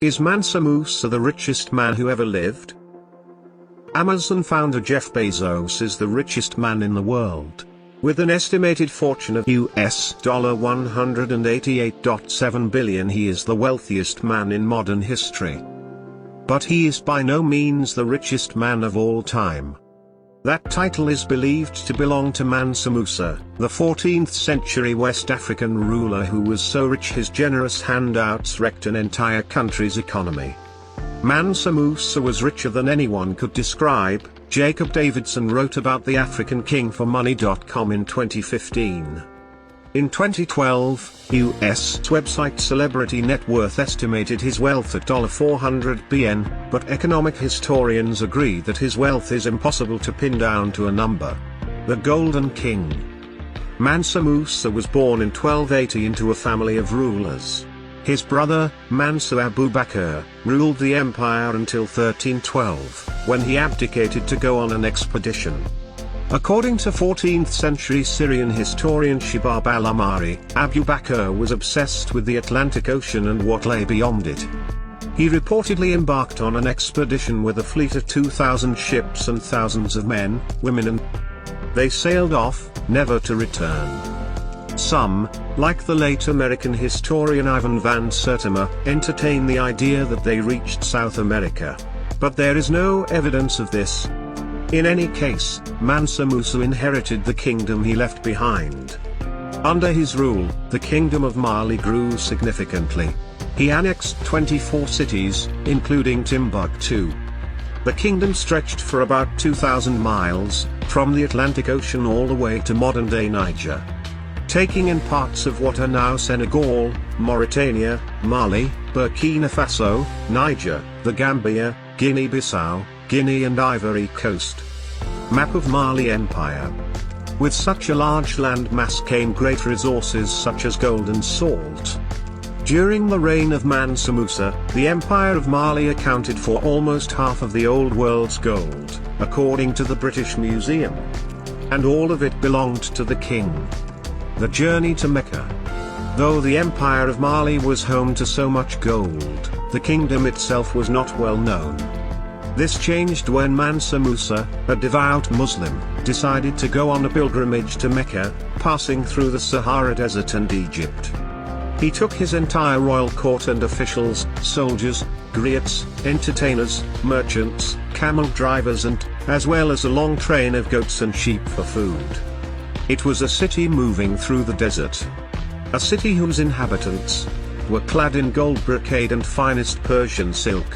Is Mansa Musa the richest man who ever lived? Amazon founder Jeff Bezos is the richest man in the world. With an estimated fortune of $188.7 billion, he is the wealthiest man in modern history. But he is by no means the richest man of all time. That title is believed to belong to Mansa Musa, the 14th century West African ruler who was so rich his generous handouts wrecked an entire country's economy. Mansa Musa was richer than anyone could describe, Jacob Davidson wrote about the African king for Money.com in 2015. In 2012, US website Celebrity Net Worth estimated his wealth at $400 billion, but economic historians agree that his wealth is impossible to pin down to a number. The Golden King. Mansa Musa was born in 1280 into a family of rulers. His brother, Mansa Abu Bakr, ruled the empire until 1312, when he abdicated to go on an expedition. According to 14th century Syrian historian Shibab al-Amari, Abu Bakr was obsessed with the Atlantic Ocean and what lay beyond it. He reportedly embarked on an expedition with a fleet of 2,000 ships and thousands of men, women and they sailed off, never to return. Some, like the late American historian Ivan Van Sertima, entertain the idea that they reached South America. But there is no evidence of this. In any case, Mansa Musa inherited the kingdom he left behind. Under his rule, the kingdom of Mali grew significantly. He annexed 24 cities, including Timbuktu. The kingdom stretched for about 2,000 miles, from the Atlantic Ocean all the way to modern-day Niger. Taking in parts of what are now Senegal, Mauritania, Mali, Burkina Faso, Niger, the Gambia, Guinea-Bissau, Guinea and Ivory Coast. Map of Mali Empire. With such a large land mass came great resources such as gold and salt. During the reign of Mansa Musa, the Empire of Mali accounted for almost half of the old world's gold, according to the British Museum. And all of it belonged to the king. The journey to Mecca. Though the Empire of Mali was home to so much gold, the kingdom itself was not well known. This changed when Mansa Musa, a devout Muslim, decided to go on a pilgrimage to Mecca, passing through the Sahara Desert and Egypt. He took his entire royal court and officials, soldiers, griots, entertainers, merchants, camel drivers and, as well as a long train of goats and sheep for food. It was a city moving through the desert. A city whose inhabitants were clad in gold brocade and finest Persian silk.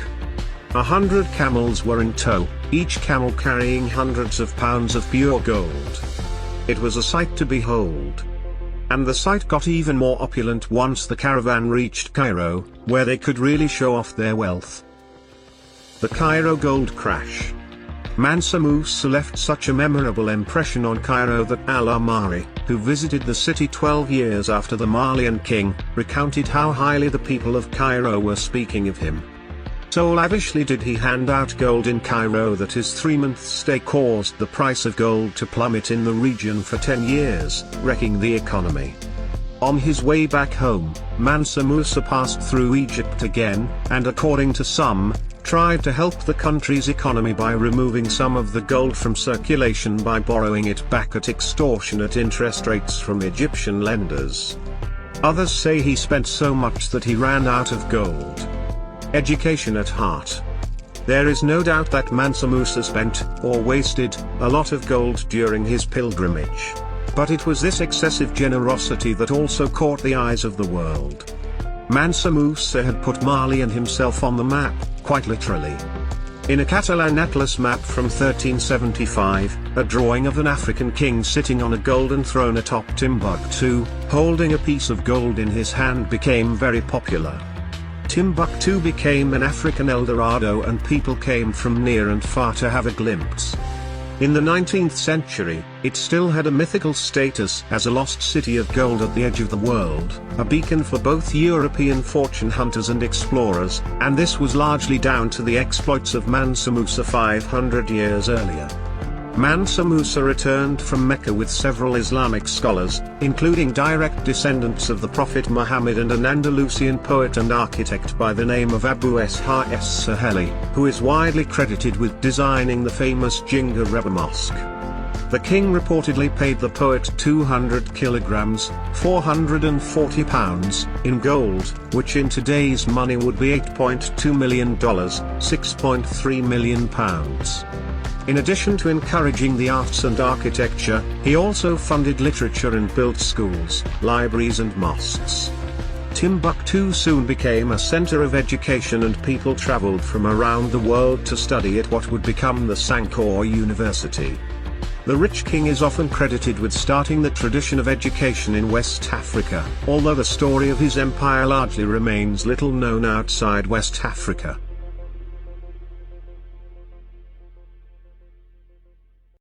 100 camels were in tow, each camel carrying hundreds of pounds of pure gold. It was a sight to behold. And the sight got even more opulent once the caravan reached Cairo, where they could really show off their wealth. The Cairo Gold Crash. Mansa Musa left such a memorable impression on Cairo that Al-Amari, who visited the city 12 years after the Malian king, recounted how highly the people of Cairo were speaking of him. So lavishly did he hand out gold in Cairo that his 3-month stay caused the price of gold to plummet in the region for 10 years, wrecking the economy. On his way back home, Mansa Musa passed through Egypt again, and according to some, tried to help the country's economy by removing some of the gold from circulation by borrowing it back at extortionate interest rates from Egyptian lenders. Others say he spent so much that he ran out of gold. Education at heart. There is no doubt that Mansa Musa spent, or wasted, a lot of gold during his pilgrimage. But it was this excessive generosity that also caught the eyes of the world. Mansa Musa had put Mali and himself on the map, quite literally. In a Catalan atlas map from 1375, a drawing of an African king sitting on a golden throne atop Timbuktu, holding a piece of gold in his hand became very popular. Timbuktu became an African El Dorado and people came from near and far to have a glimpse. In the 19th century, it still had a mythical status as a lost city of gold at the edge of the world, a beacon for both European fortune hunters and explorers, and this was largely down to the exploits of Mansa Musa 500 years earlier. Mansa Musa returned from Mecca with several Islamic scholars, including direct descendants of the Prophet Muhammad and an Andalusian poet and architect by the name of Abu Ishaq as-Saheli, who is widely credited with designing the famous Jinga Rebbe Mosque. The king reportedly paid the poet 200 kilograms, 440 pounds, in gold, which in today's money would be $8.2 million, 6.3 million pounds. In addition to encouraging the arts and architecture, he also funded literature and built schools, libraries and mosques. Timbuktu soon became a center of education and people traveled from around the world to study at what would become the Sankore University. The rich king is often credited with starting the tradition of education in West Africa, although the story of his empire largely remains little known outside West Africa.